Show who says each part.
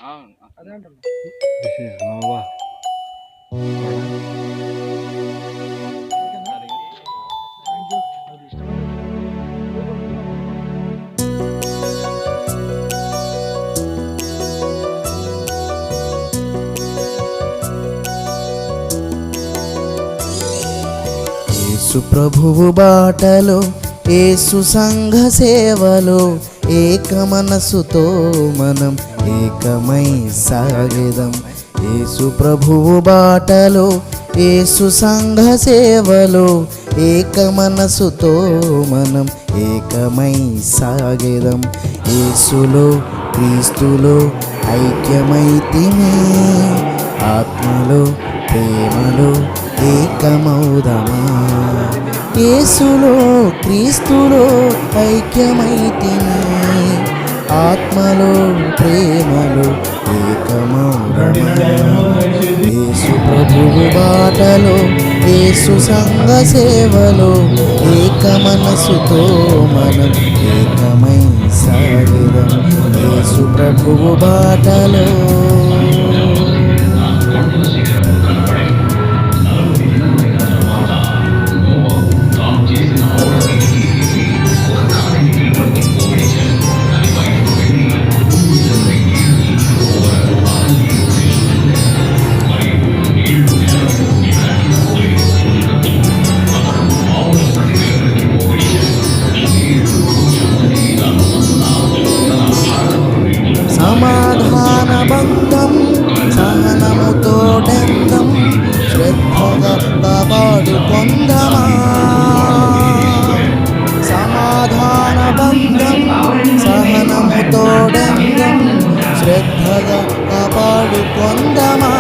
Speaker 1: అదే అంటున్నా.
Speaker 2: This is Nova.
Speaker 1: ఓకేనా? Thank you. అది ఇష్టమైన
Speaker 3: యేసు ప్రభువు బాటలో యేసు సంఘ సేవలో ఏక మనసుతో మనం ఏకమై సాగెదం. యేసు ప్రభువు బాటలో యేసు సంఘ సేవలో ఏక మనసుతో మనం ఏకమై సాగెదం. యేసులో క్రీస్తులో ఐక్యమైతిమి, ఆత్మలో ప్రేమలో ఏకమౌదమా. యేసులో క్రీస్తులో ఐక్యమైతిమి, ఆత్మలో ప్రేమలో ఏకమౌదమా. యేసు ప్రభువు బాటలో యేసు సంఘ సేవలో ఏక మనసుతో మనం ఏకమై సాగెదం. యేసు ప్రభువు బాటలో సమాధాన బంధం సహనముతోడెందం, శ్రద్ధగా కాపాడు పొందమా. సమాధాన బంధం సహనముతోడెందం, శ్రద్ధగా కాపాడు పొందమా.